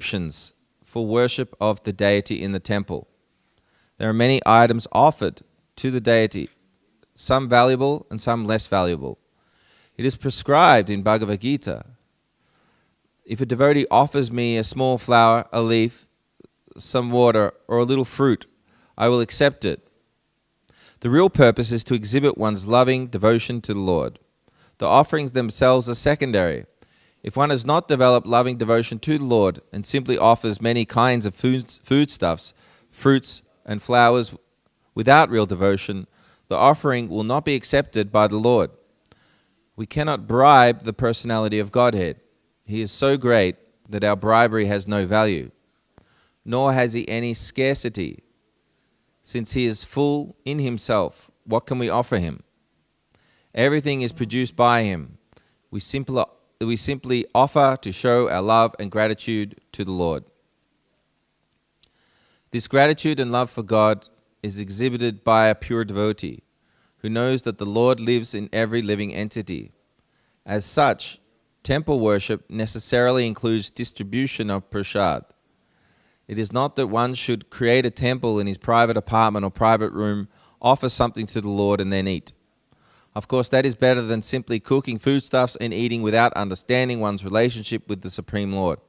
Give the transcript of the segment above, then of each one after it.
prescriptions for worship of the deity in the temple. There are many items offered to the deity, some valuable and some less valuable. It is prescribed in Bhagavad Gita. If a devotee offers me a small flower, a leaf, some water, or a little fruit, I will accept it. The real purpose is to exhibit one's loving devotion to the Lord. The offerings themselves are secondary. If one has not developed loving devotion to the Lord and simply offers many kinds of foodstuffs, fruits, and flowers without real devotion, the offering will not be accepted by the Lord. We cannot bribe the personality of Godhead. He is so great that our bribery has no value, nor has he any scarcity. Since he is full in himself, what can we offer him? Everything is produced by him. We simply offer to show our love and gratitude to the Lord. This gratitude and love for God is exhibited by a pure devotee who knows that the Lord lives in every living entity. As such, temple worship necessarily includes distribution of prasad. It is not that one should create a temple in his private apartment or private room, offer something to the Lord, and then eat. Of course, that is better than simply cooking foodstuffs and eating without understanding one's relationship with the Supreme Lord.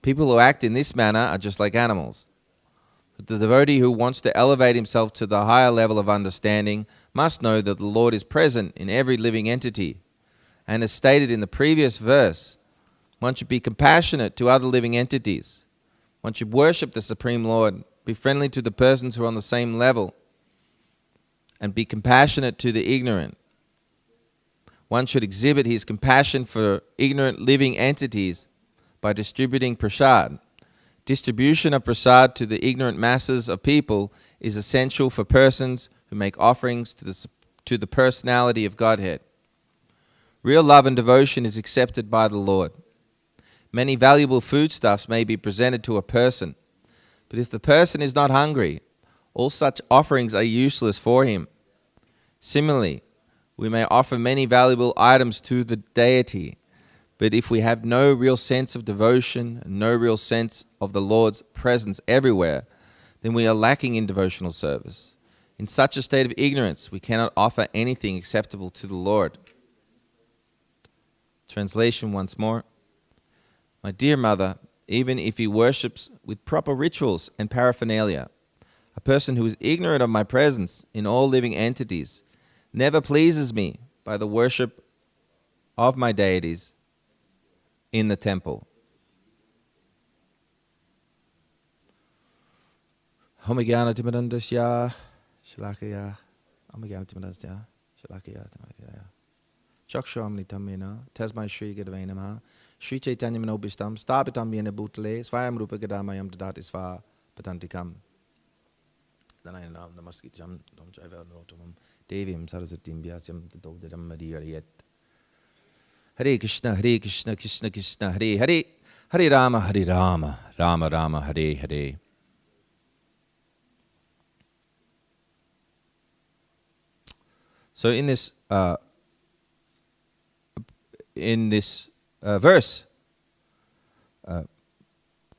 People who act in this manner are just like animals. But the devotee who wants to elevate himself to the higher level of understanding must know that the Lord is present in every living entity. And as stated in the previous verse, one should be compassionate to other living entities. One should worship the Supreme Lord, be friendly to the persons who are on the same level, and be compassionate to the ignorant. One should exhibit his compassion for ignorant living entities by distributing prasad. Distribution of prasad to the ignorant masses of people is essential for persons who make offerings to the personality of Godhead. Real love and devotion is accepted by the Lord. Many valuable foodstuffs may be presented to a person, but if the person is not hungry, all such offerings are useless for him. Similarly, we may offer many valuable items to the deity, but if we have no real sense of devotion and no real sense of the Lord's presence everywhere, then we are lacking in devotional service. In such a state of ignorance, we cannot offer anything acceptable to the Lord. Translation once more. My dear mother, even if he worships with proper rituals and paraphernalia, a person who is ignorant of my presence in all living entities never pleases me by the worship of my deities in the temple. Homagana Timadandasya, Shalakaya, Omagana Timadasya, Shalakaya, Chakshamni Tamina, Tasmai Shri Gadavanama, Shri Chaitanya Manobishtam, Stabitam Yena Butale, Svayam Rupa Gadamayam Dadatisva, Patantikam. Danayam Namaskijam, Dom Jaiva Notumum, Devim Sarasatim Vyasam, the Dodam Madiyariyat. Hare Krishna, Hare Krishna, Krishna Krishna, Hare Hare, Hare Rama, Hare Rama, Rama Rama, Hare Hare. So in this verse,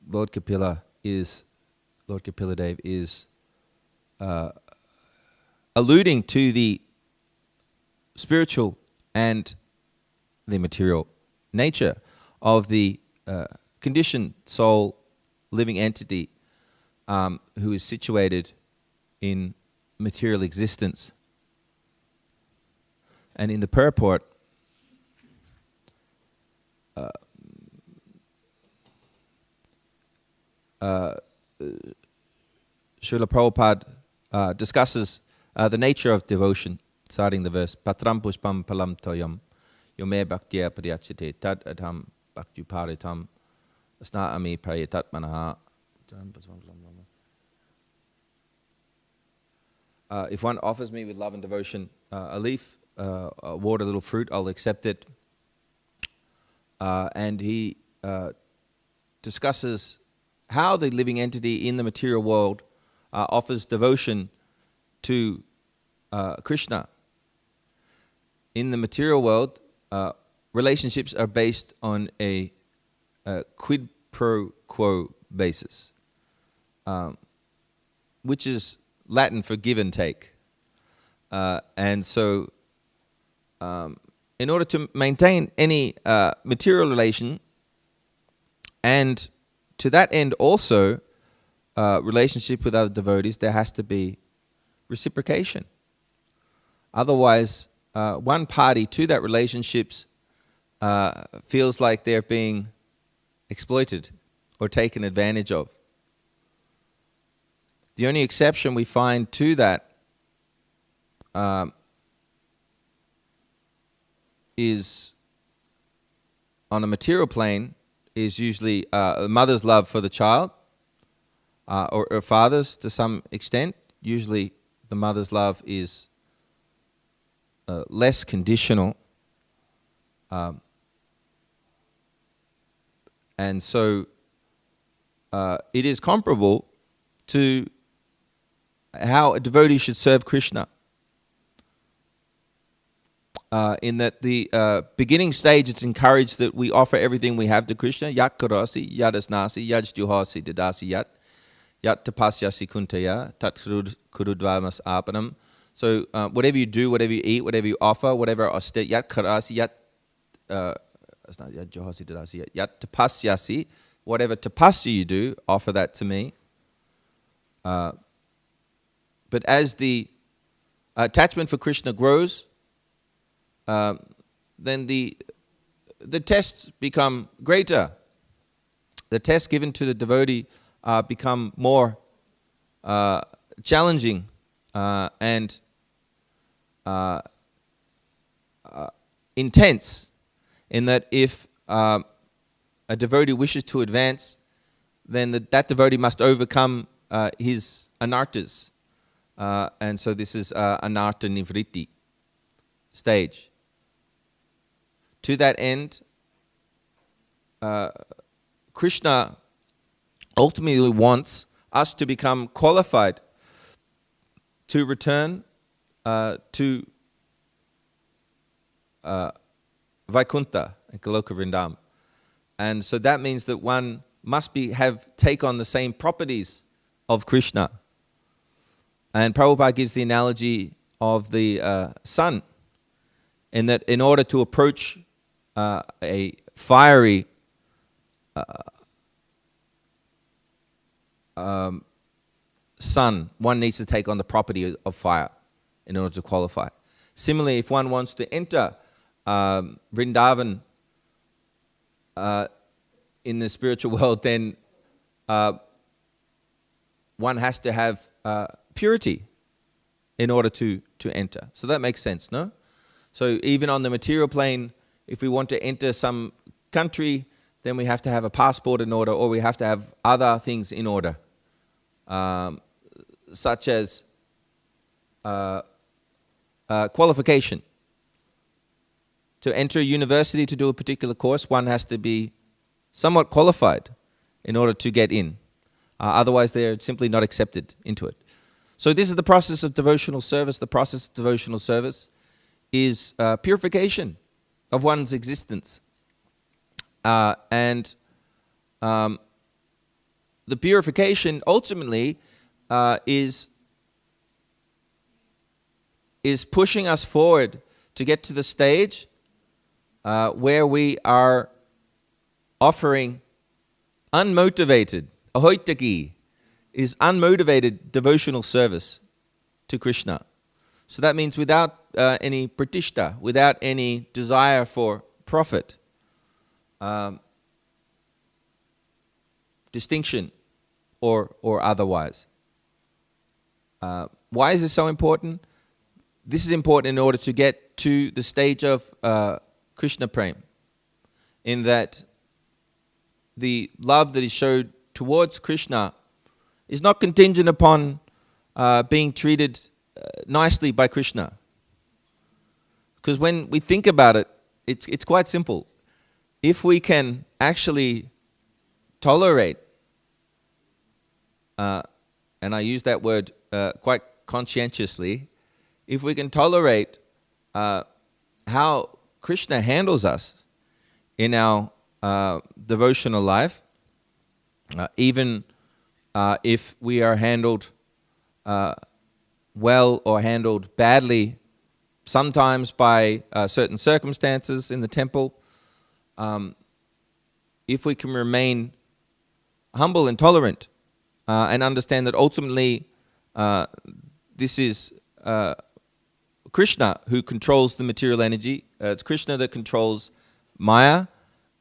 Lord Kapila Dev is alluding to the spiritual and the material nature of the conditioned soul living entity who is situated in material existence. And in the purport, Srila Prabhupada discusses the nature of devotion, starting the verse, Patram pushpam palam toyam, yome bhaktya pariyachite, tad adham bhaktuparitam, asnaami prayatat manaha. If one offers me with love and devotion a leaf, a water, a little fruit, I'll accept it. And he discusses how the living entity in the material world offers devotion to Krishna. In the material world, relationships are based on a quid pro quo basis, which is Latin for give and take. And so in order to maintain any material relation, and to that end also relationship with other devotees, there has to be reciprocation. Otherwise, one party to that relationships feels like they're being exploited or taken advantage of. The only exception we find to that is on a material plane is usually a mother's love for the child, or father's to some extent. Usually the mother's love is less conditional. And so it is comparable to how a devotee should serve Krishna. In that the beginning stage, it's encouraged that we offer everything we have to Krishna. Yat karasi, yat asnasi, yat juhasi dadasi yat, yat tapasyasi kuntaya, tat kurudvamas apanam. So whatever you do, whatever you eat, whatever you offer, whatever ostet, yat karasi, yat juhasi dadasi yat tapasyasi, whatever tapasya you do, offer that to me. But as the attachment for Krishna grows, then the tests become greater. The tests given to the devotee become more challenging and intense, in that if a devotee wishes to advance, then that devotee must overcome his anarthas. And so this is anartha nivritti stage. To that end, Krishna ultimately wants us to become qualified to return to Vaikuntha and Goloka Vrindam. And so that means that one must take on the same properties of Krishna. And Prabhupada gives the analogy of the sun, in that in order to approach a fiery sun, one needs to take on the property of fire in order to qualify. Similarly, if one wants to enter Vrindavan in the spiritual world, then one has to have purity in order to enter. So that makes sense, no? So even on the material plane, if we want to enter some country, then we have to have a passport in order, or we have to have other things in order, such as qualification. To enter a university to do a particular course, one has to be somewhat qualified in order to get in. Otherwise, they're simply not accepted into it. So this is the process of devotional service. The process of devotional service is purification of one's existence. And the purification ultimately is pushing us forward to get to the stage where we are offering unmotivated, ahoitaki, is unmotivated devotional service to Krishna. So that means without any pratishta, without any desire for profit, distinction, or otherwise. Why is this so important? This is important in order to get to the stage of Krishna Prem, in that the love that is showed towards Krishna is not contingent upon being treated nicely by Krishna. Because when we think about it, it's quite simple. If we can actually tolerate, and I use that word quite conscientiously, if we can tolerate how Krishna handles us in our devotional life, even if we are handled well or handled badly, sometimes by certain circumstances in the temple, if we can remain humble and tolerant and understand that ultimately this is Krishna who controls the material energy. It's Krishna that controls Maya,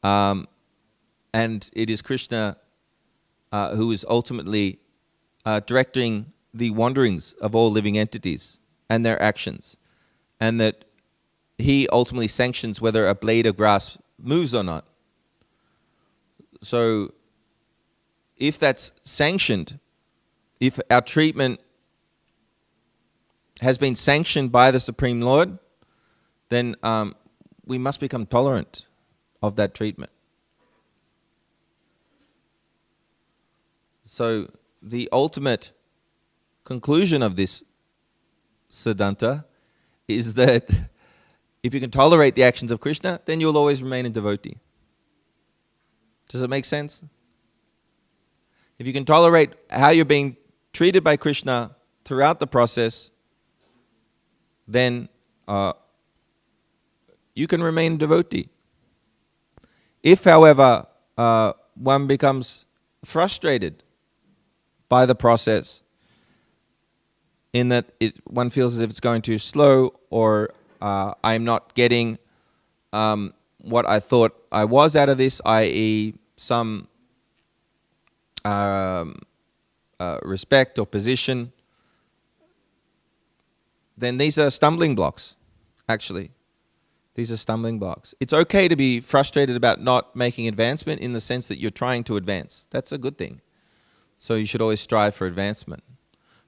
and it is Krishna who is ultimately directing the wanderings of all living entities and their actions, and that he ultimately sanctions whether a blade of grass moves or not. So if that's sanctioned, if our treatment has been sanctioned by the Supreme Lord, then we must become tolerant of that treatment. So the ultimate conclusion of this Siddhanta is that if you can tolerate the actions of Krishna, then you'll always remain a devotee. Does it make sense? If you can tolerate how you're being treated by Krishna throughout the process, then you can remain a devotee. If, however, one becomes frustrated by the process, in that one feels as if it's going too slow, or I'm not getting what I thought I was out of this, i.e. some respect or position, then these are stumbling blocks, actually. These are stumbling blocks. It's okay to be frustrated about not making advancement in the sense that you're trying to advance. That's a good thing. So you should always strive for advancement.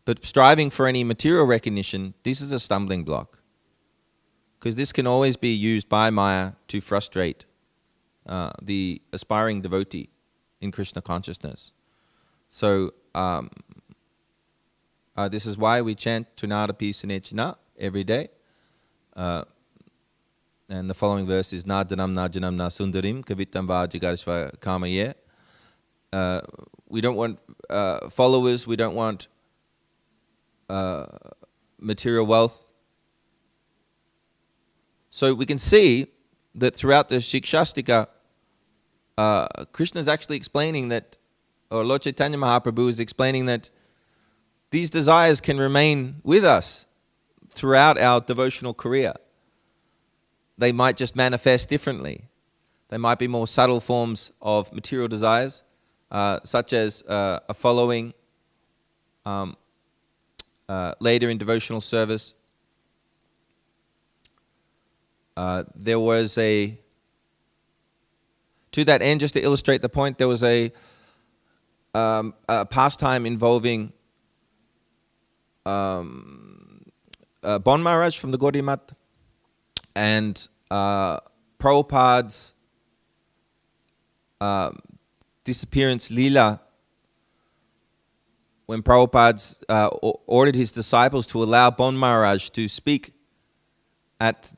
But striving for any material recognition, this is a stumbling block. Because this can always be used by Maya to frustrate the aspiring devotee in Krishna consciousness. So this is why we chant Tunadapi Sunechana every day. And the following verse is Nadanam Najanam Nasundarim Kavitam Vajigarishva Kamaye. We don't want followers, we don't want material wealth. So we can see that throughout the Shikshastika, Krishna is actually explaining that, or Lord Chaitanya Mahaprabhu is explaining that these desires can remain with us throughout our devotional career. They might just manifest differently. They might be more subtle forms of material desires, such as a following later in devotional service. There was to that end, just to illustrate the point, there was a pastime involving Bon Maharaj from the Gaudiya Math and Prabhupada's disappearance Leela, when Prabhupada ordered his disciples to allow Bon Maharaj to speak at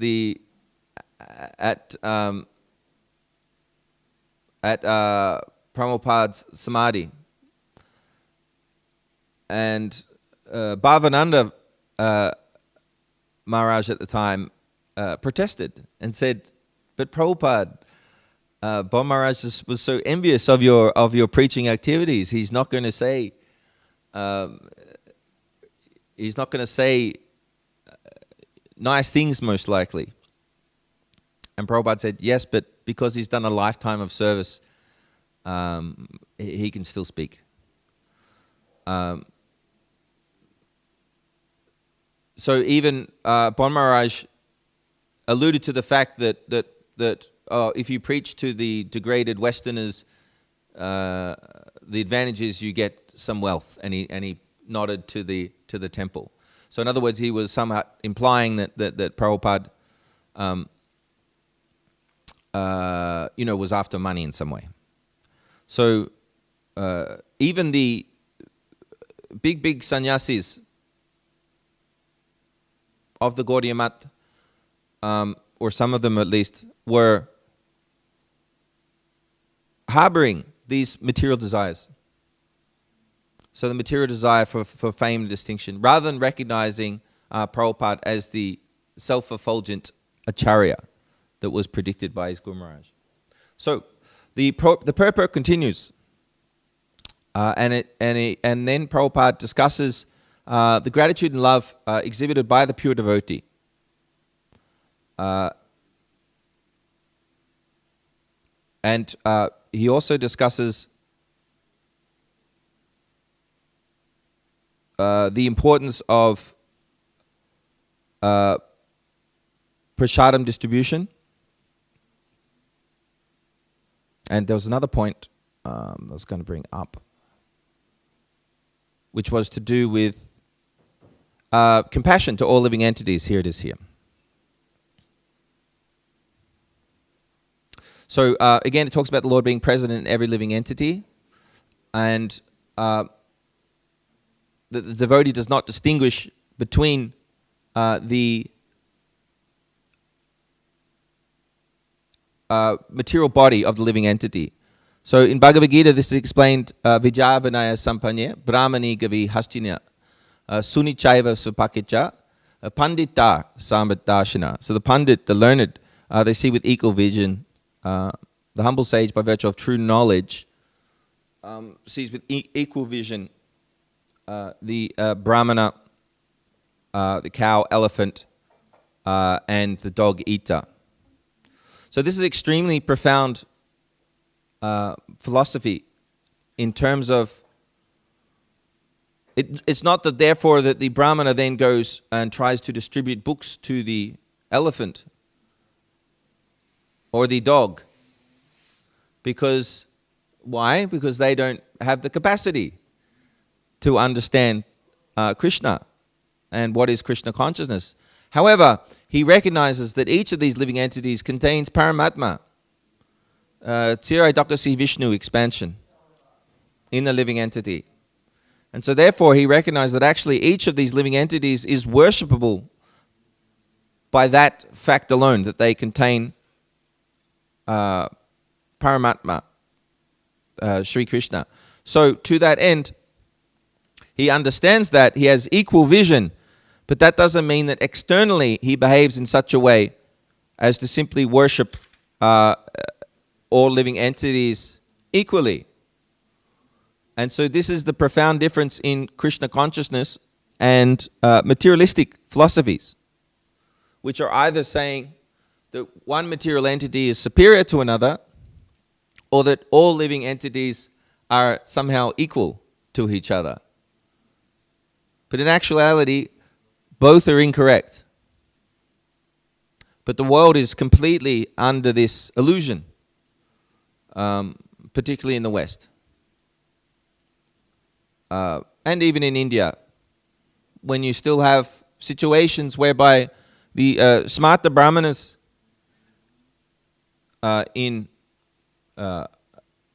Prabhupada's Samadhi. And Bhavananda Maharaj at the time protested and said, "But Prabhupada, Bon Maharaj was so envious of your preaching activities. He's not going to say nice things, most likely." And Prabhupada said, "Yes, but because he's done a lifetime of service, he can still speak." So even Bon Maharaj alluded to the fact that if you preach to the degraded Westerners, the advantage is you get some wealth, and he nodded to the temple. So in other words, he was somehow implying that Prabhupada, was after money in some way. So even the big sannyasis of the Gaudiya Math, or some of them at least, were harboring these material desires. So the material desire for fame and distinction, rather than recognizing Prabhupada as the self-effulgent acharya that was predicted by his Guru Maharaj. So the purport continues, and then Prabhupada discusses the gratitude and love exhibited by the pure devotee. And he also discusses the importance of prasadam distribution. And there was another point I was going to bring up, which was to do with compassion to all living entities. Here it is here. So again, it talks about the Lord being present in every living entity, and the devotee does not distinguish between the material body of the living entity. So in Bhagavad Gita, this is explained, Vijavanaya Sampanya, Brahmani Gavi Hastinya, Sunichaiva Supakicha, Pandita Sambaddashina. So the Pandit, the learned, they see with equal vision. The humble sage, by virtue of true knowledge, sees with equal vision the Brahmana, the cow, elephant, and the dog eater. So this is extremely profound philosophy in terms of it's not that therefore that the Brahmana then goes and tries to distribute books to the elephant or the dog. Because, why? Because they don't have the capacity to understand Krishna and what is Krishna consciousness. However, he recognizes that each of these living entities contains Paramatma, Tsirai Vishnu expansion in the living entity. And so therefore he recognized that actually each of these living entities is worshipable by that fact alone, that they contain Paramatma, Sri Krishna. So to that end, he understands that he has equal vision, but that doesn't mean that externally he behaves in such a way as to simply worship all living entities equally. And so this is the profound difference in Krishna consciousness and materialistic philosophies, which are either saying that one material entity is superior to another, or that all living entities are somehow equal to each other. But in actuality, both are incorrect. But the world is completely under this illusion, particularly in the West. And even in India, when you still have situations whereby the Smarta Brahmanas in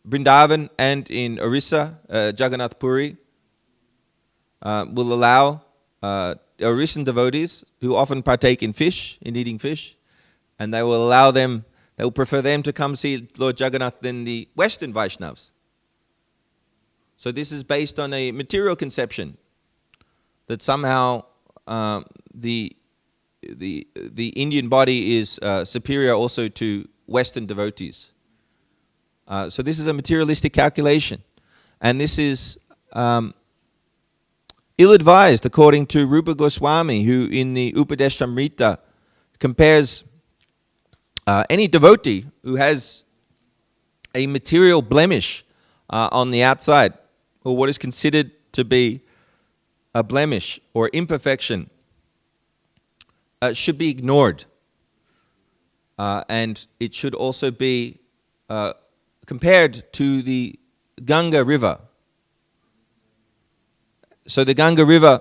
Vrindavan and in Orissa, Jagannath Puri, will allow Orissan devotees who often partake in fish, in eating fish, and they will allow them, they will prefer them to come see Lord Jagannath than the Western Vaishnavas. So this is based on a material conception that somehow the Indian body is superior also to Western devotees. So this is a materialistic calculation, and this is ill-advised according to Rupa Goswami, who in the Upadeshamrita compares any devotee who has a material blemish on the outside, or what is considered to be a blemish or imperfection, should be ignored. And it should also be compared to the Ganga River. So the Ganga River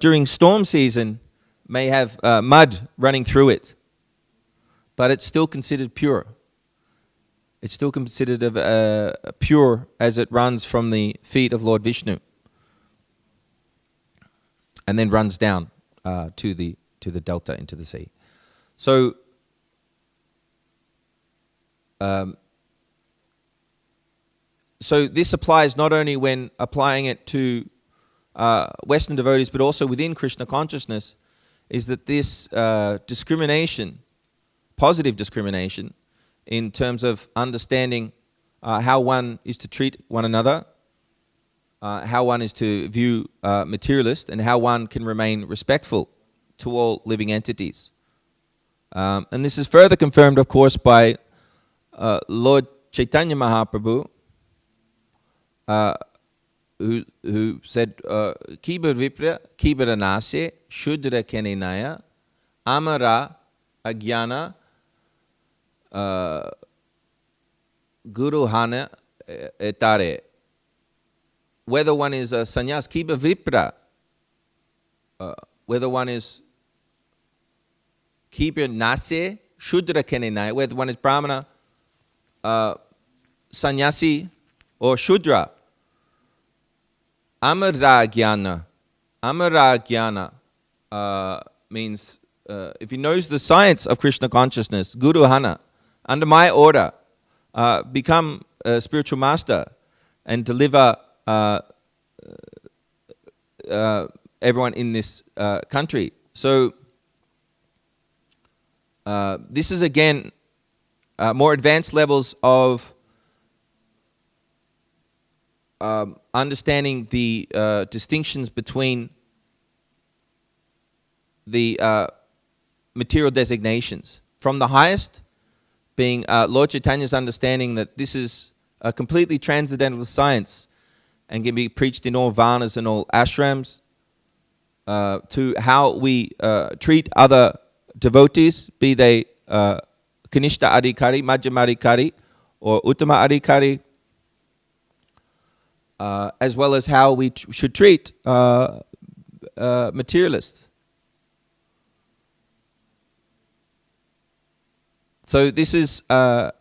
during storm season may have mud running through it, but it's still considered pure. It's still considered pure as it runs from the feet of Lord Vishnu, and then runs down to the delta into the sea. So So this applies not only when applying it to Western devotees, but also within Krishna consciousness, is that this discrimination, positive discrimination, in terms of understanding how one is to treat one another, how one is to view materialist, and how one can remain respectful to all living entities. And this is further confirmed, of course, by Lord Chaitanya Mahaprabhu, who said, Kibar Vipra, Kibar Nase, Shudra Keninaya, Amara Agyana, Guru Hana Etare. Whether one is a sannyas, Kibar Vipra, whether one is Kibar Nase, Shudra Keninaya, whether one is Brahmana, sannyasi, or Shudra. Amara Jnana means if he knows the science of Krishna consciousness, Guru Hana, under my order, become a spiritual master and deliver everyone in this country. So this is again more advanced levels of understanding the distinctions between the material designations. From the highest being Lord Chaitanya's understanding that this is a completely transcendental science and can be preached in all varnas and all ashrams, to how we treat other devotees, be they Kanishta Adhikari, Madhyama Adhikari, or Uttama Adhikari, as well as how we should treat materialists. So this is a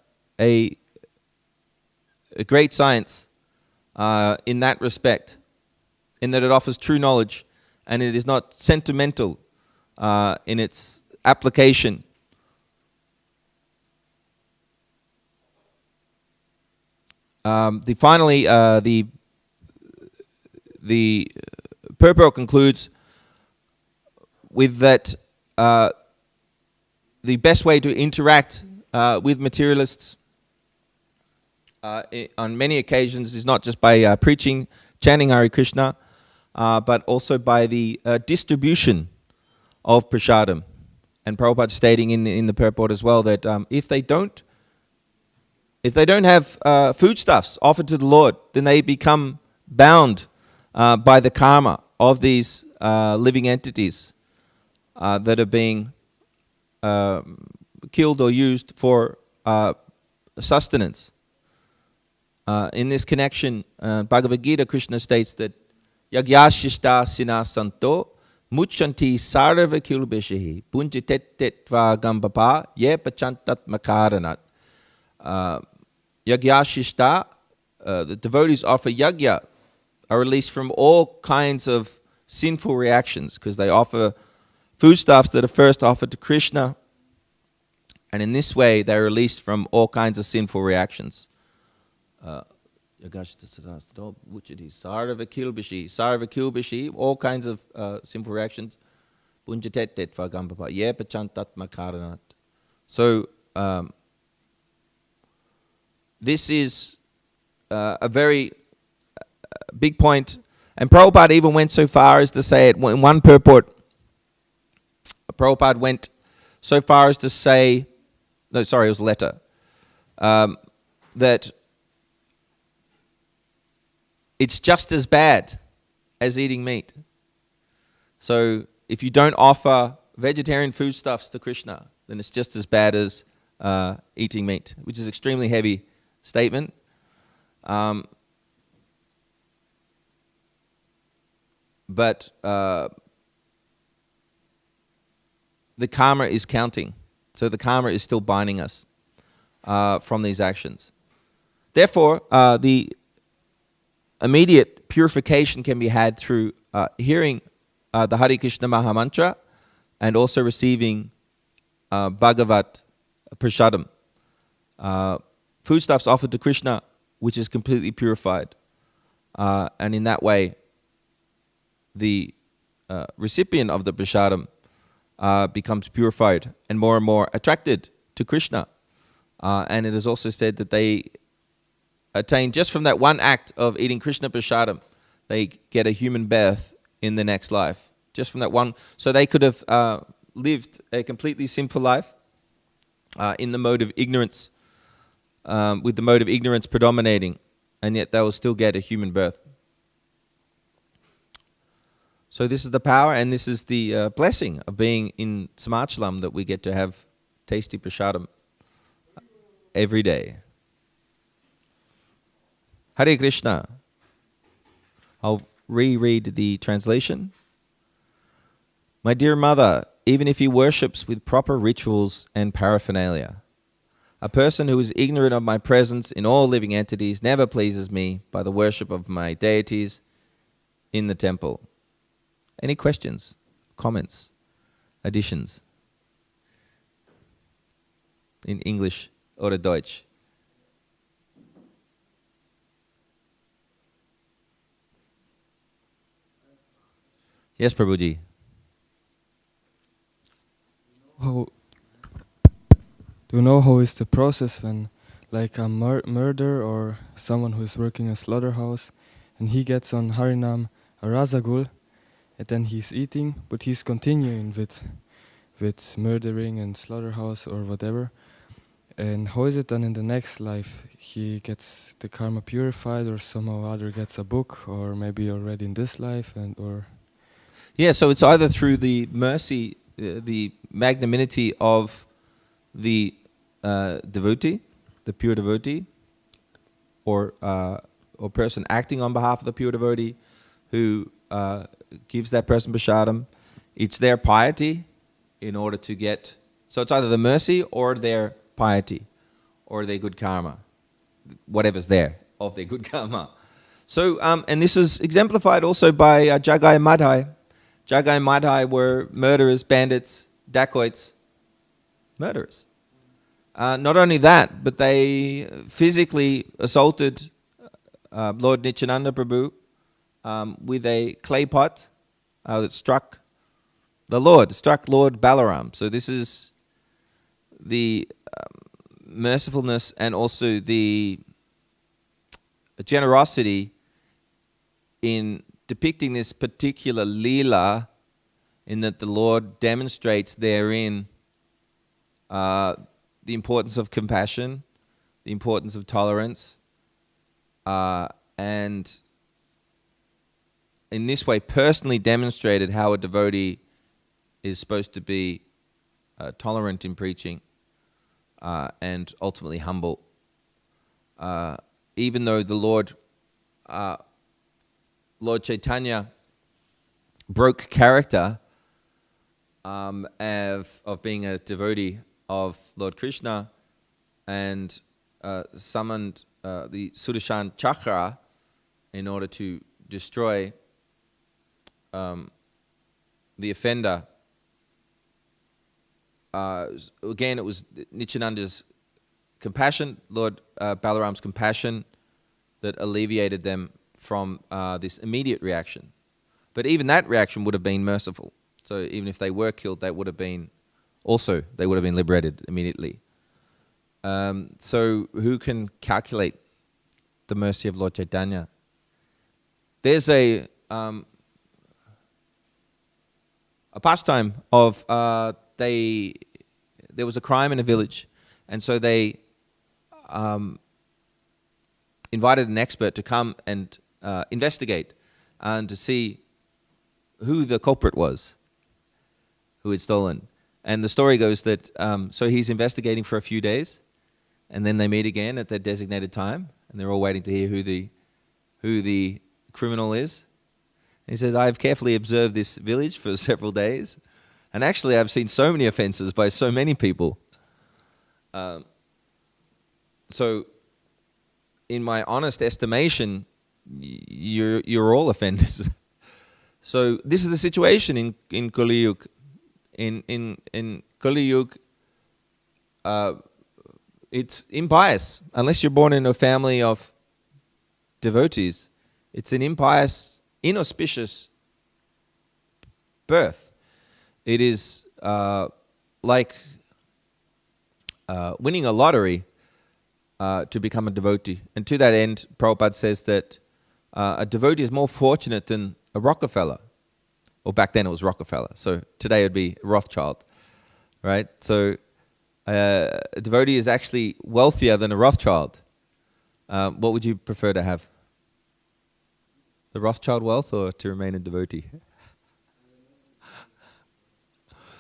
great science in that respect, in that it offers true knowledge and it is not sentimental in its application. Finally, the purport concludes with that the best way to interact with materialists on many occasions is not just by preaching, chanting Hare Krishna, but also by the distribution of prasadam. And Prabhupada stating in the purport as well that if they don't have foodstuffs offered to the Lord, then they become bound by the karma of these living entities that are being killed or used for sustenance. In this connection, Bhagavad Gita, Krishna states that Yagyashishta sina santo muchanti sarva kilbeshihi punjitettetva gambapa ye pachantat makaranat. Yagyashishta, the devotees offer yagya, are released from all kinds of sinful reactions because they offer foodstuffs that are first offered to Krishna, and in this way they're released from all kinds of sinful reactions. Sarva kilbishi, all kinds of sinful reactions. So this is a very big point, and Prabhupada even went so far as to say it in one purport. Prabhupada went so far as to say, no, sorry, it was a letter, that it's just as bad as eating meat. So if you don't offer vegetarian foodstuffs to Krishna, then it's just as bad as eating meat, which is an extremely heavy statement. But the karma is counting. So the karma is still binding us from these actions. Therefore, the immediate purification can be had through hearing the Hare Krishna Mahamantra and also receiving Bhagavat Prasadam. Foodstuffs offered to Krishna which is completely purified. And in that way, the recipient of the prasadam becomes purified and more attracted to Krishna. And it is also said that they attain, just from that one act of eating Krishna prasadam, they get a human birth in the next life. Just from that one. So they could have lived a completely sinful life in the mode of ignorance, with the mode of ignorance predominating, and yet they will still get a human birth. So this is the power, and this is the blessing of being in Samachalam, that we get to have tasty prasadam every day. Hare Krishna. I'll reread the translation. My dear mother, even if he worships with proper rituals and paraphernalia, a person who is ignorant of my presence in all living entities never pleases me by the worship of my deities in the temple. Any questions, comments, additions? In English oder Deutsch? Yes, Prabhuji. Do you know how is the process when, like, a murderer or someone who is working a slaughterhouse, and he gets on Harinam a rasagul, and then he's eating, but he's continuing with murdering and slaughterhouse or whatever. And how is it done in the next life? He gets the karma purified, or somehow or other gets a book, or maybe already in this life, and or. Yeah, so it's either through the mercy, the magnanimity of the devotee, the pure devotee, or person acting on behalf of the pure devotee, who gives that person prasadam. It's their piety in order to get. So it's either the mercy or their piety or their good karma, whatever's there of their good karma. So, and this is exemplified also by Jagai Madhai. Jagai Madhai were murderers, bandits, dacoits, murderers. Not only that, but they physically assaulted Lord Nityananda Prabhu with a clay pot that struck Lord Balaram. So this is the mercifulness and also the generosity in depicting this particular leela, in that the Lord demonstrates therein the importance of compassion, the importance of tolerance, and in this way personally demonstrated how a devotee is supposed to be tolerant in preaching and ultimately humble. Even though the Lord Chaitanya broke character of being a devotee of Lord Krishna and summoned the Sudarshan Chakra in order to destroy the offender. Again, it was Nityananda's compassion, Lord Balaram's compassion, that alleviated them from this immediate reaction. But even that reaction would have been merciful. So even if they were killed, they would have been liberated immediately. So who can calculate the mercy of Lord Chaitanya? There's a pastime of there was a crime in a village, and so they invited an expert to come and investigate and to see who the culprit was, who had stolen. And the story goes that so he's investigating for a few days, and then they meet again at their designated time, and they're all waiting to hear who the criminal is. And he says, "I've carefully observed this village for several days, and actually I've seen so many offenses by so many people. So in my honest estimation, you're all offenders." So this is the situation in Kali Yuga. In Kali Yuga, it's impious. Unless you're born in a family of devotees, it's an impious, inauspicious birth. It is like winning a lottery to become a devotee. And to that end, Prabhupada says that a devotee is more fortunate than a Rockefeller. Or back then it was Rockefeller. So today it would be Rothschild, right? So a devotee is actually wealthier than a Rothschild. What would you prefer to have? The Rothschild wealth or to remain a devotee?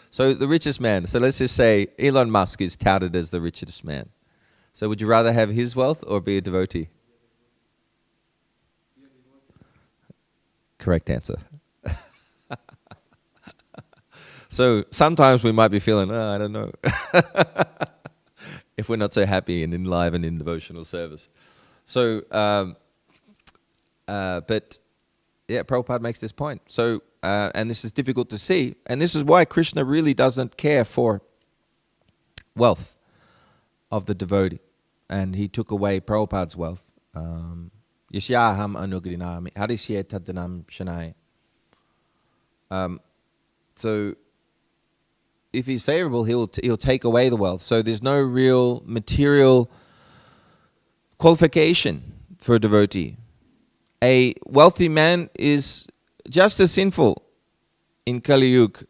So the richest man, so let's just say Elon Musk is touted as the richest man. So would you rather have his wealth or be a devotee? Correct answer. So sometimes we might be feeling, I don't know, if we're not so happy and enlivened in devotional service. So, but yeah, Prabhupada makes this point. So, and this is difficult to see, and this is why Krishna really doesn't care for wealth of the devotee, and he took away Prabhupada's wealth. Yashyaham anugrinami harisye tadanam shanai. So if he's favorable, he'll take away the wealth. So there's no real material qualification for a devotee. A wealthy man is just as sinful in Kali Yuga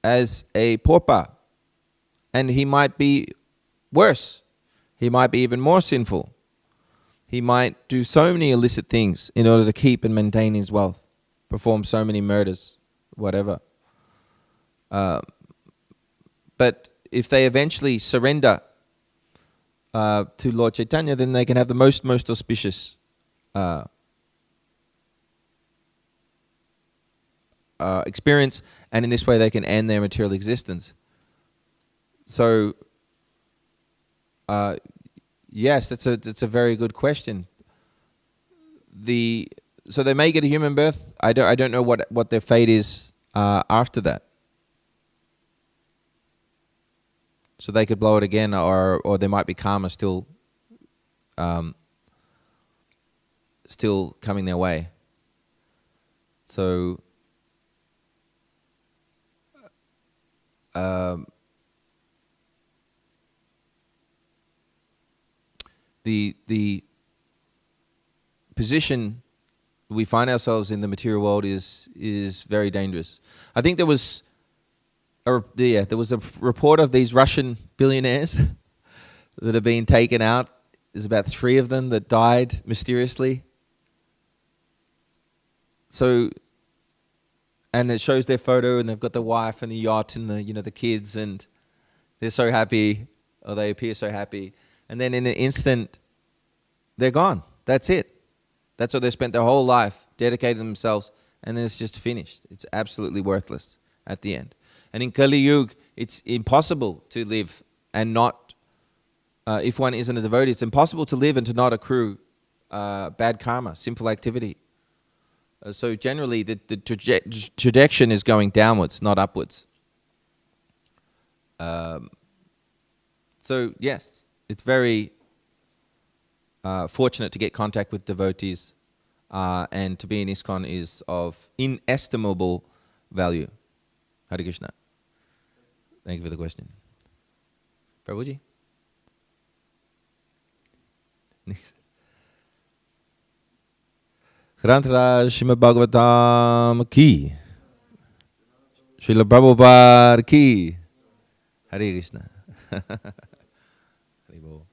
as a pauper, and he might be worse. He might be even more sinful. He might do so many illicit things in order to keep and maintain his wealth, perform so many murders, whatever. But if they eventually surrender to Lord Chaitanya, then they can have the most auspicious experience, and in this way they can end their material existence. So, yes, that's a very good question. So they may get a human birth. I don't know what their fate is after that. So they could blow it again, or there might be karma still coming their way. So the position we find ourselves in the material world is very dangerous. I think there was a report of these Russian billionaires that have been taken out. There's about 3 of them that died mysteriously. So, and it shows their photo, and they've got the wife and the yacht and the kids, and they're so happy, or they appear so happy, and then in an instant, they're gone. That's it. That's what they spent their whole life, dedicating themselves, and then it's just finished. It's absolutely worthless at the end. And in Kali Yuga, it's impossible to live and not, if one isn't a devotee, it's impossible to live and to not accrue bad karma, sinful activity. So generally, the trajectory is going downwards, not upwards. So yes, it's very fortunate to get contact with devotees, and to be in ISKCON is of inestimable value. Hare Krishna. Thank you for the question. Prabhuji? Grantaraj Srimad Bhagavatam ki. Srila Prabhupada ki. Hare Krishna. Hare Bol.